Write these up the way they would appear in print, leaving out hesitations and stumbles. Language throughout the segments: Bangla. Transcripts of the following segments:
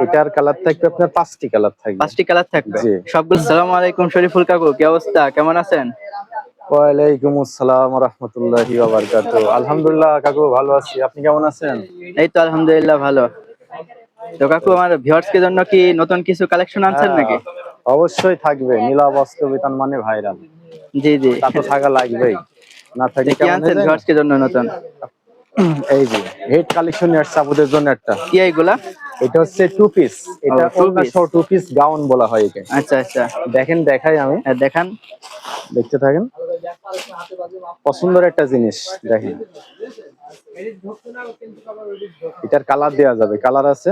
এটার কালার থাকবে আপনার 5টি কালার থাকবে। 5টি কালার থাকবে জি। সবগুলো। আসসালামু আলাইকুম শরীফুল কাকু, কি অবস্থা, কেমন আছেন? ওয়ালাইকুম আসসালাম ওয়া রাহমাতুল্লাহি ওয়া বারাকাতুহু। আলহামদুলিল্লাহ কাকু ভালো আছি, আপনি কেমন আছেন? এই তো আলহামদুলিল্লাহ ভালো। তো কাকু, আমার ভিউয়ার্স কে জন্য কি নতুন কিছু কালেকশন আনছেন হ্যাঁ, নাকি? অবশ্যই থাকবে। নীলা বস্ত্র বিতান মানে ভাইরাল, জি জি। তা তো থাকা লাগবেই, না থাকলে কি কেমন হয়ে আনছেন যায় না। ভিউয়ার্স কে জন্য নতুন? এই যে হেড কালেকশন নিয়ে আসছে আপুদের জন্য একটা। কি এইগুলা? এটা হচ্ছে টু পিস, ও, এটা টু ওড়না পিস। সহ টু পিস গাউন বলা হয় একে। আচ্ছা আচ্ছা। দেখেন, দেখাই আমি, হ্যাঁ, দেখান। দেখতে থাকেন। পছন্দের একটা জিনিস দেখেন, এটার কালার দেওয়া যাবে, কালার আছে।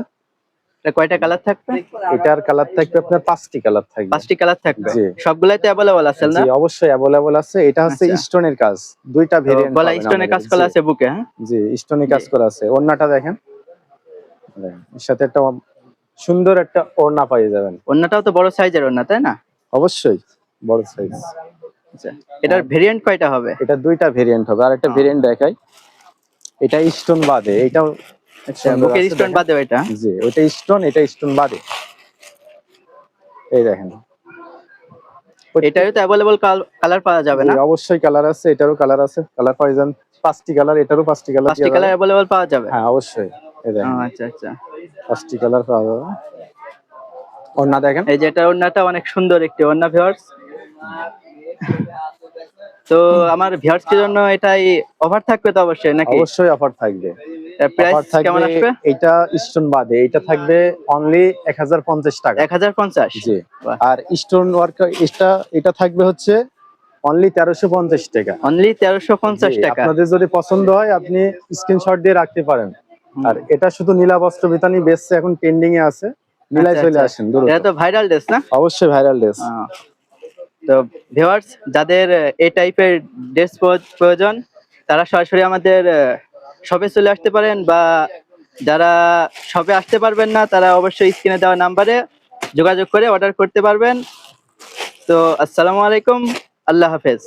এটা কয়টা কালার থাকবে? এটার কালার থাকবে আপনার 5টি কালার থাকবে। 5টি কালার থাকবে। জি সবগুলাই তো अवेलेबल আছে জি, না? অবশ্যই অ্যাভেলেবল আছে। এটা হচ্ছে আচ্ছা। স্টোনের কাজ, দুইটা তো ভেরিয়েন্ট গলা পাবেন স্টোনের আমাদের। কাজ করা জি আছে বুকে, হ্যাঁ? জি, স্টোনের কাজ করা আছে। ওড়নাটা দেখেন, এর সাথে একটা সুন্দর একটা ওড়না পেয়ে যাবেন। ওড়নাটাও তো বড় সাইজের ওড়না, তাই না? অবশ্যই বড় সাইজ। আচ্ছা, এটার ভেরিয়েন্ট কয়টা হবে? এটা দুইটা ভেরিয়েন্ট হবে, আর একটা ভেরিয়েন্ট দেখাই। এটা স্টোন বাদে, এটাও আচ্ছা, সুন্দর বুকের আছে স্টোন দেখেন। বাদে ওইটা? জি, ওইটা স্টোন, এটা স্টোন বাদে। এই দেখেন, এটারও তো अवेलेबल কালার পাওয়া যাবে জি না? অবশ্যই কালার আছে, এটারও কালার আছে, কালার পাই যান 5টি কালার, এটারও 5টি কালার 5টি দেওয়া কালার যাবে। अवेलेबल পাওয়া যাবে? হ্যাঁ অবশ্যই, এই ও দেখেন আচ্ছা আচ্ছা। 5টি কালার পাওয়া যাবে। ওড়না দেখেন। এই যে এটা ওড়নাটা অনেক সুন্দর একটি ওড়না ভিউয়ার্স। তো আমার ভিউয়ার্স এর জন্য এটাই অফার থাকবে তো অবশ্যই নাকি? অবশ্যই অফার থাকবে। প্রাইস অফার কেমন থাকবে, আসবে? এটা স্টোন বাদে, এটা থাকবে অনলি 1050 টাকা। 1050? জি। বাহ, আর স্টোন ওয়ার্ক এটা থাকবে হচ্ছে অনলি 1350 টাকা। অনলি জি, 1350 টাকা। আপনাদের যদি পছন্দ হয় আপনি স্ক্রিনশট দিয়ে রাখতে পারেন। হুম। আর এটা শুধু নীলা বস্ত্র বিতানই বেচছে, এখন ট্রেন্ডিং এ আছে। নীলাই আচ্ছা চলে আচ্ছা, আসেন দ্রুত। এটা তো ভাইরাল ড্রেস না? অবশ্যই ভাইরাল ড্রেস। তো ভিউয়ার্স, যাদের এই টাইপের ড্রেস প্রয়োজন তারা সরাসরি আমাদের শপে চলে আসতে পারেন, বা যারা শপে আসতে পারবেন না তারা অবশ্যই স্ক্রিনে দেওয়া নাম্বারে যোগাযোগ করে অর্ডার করতে পারবেন। তো আসসালামু আলাইকুম, আল্লাহ হাফেজ।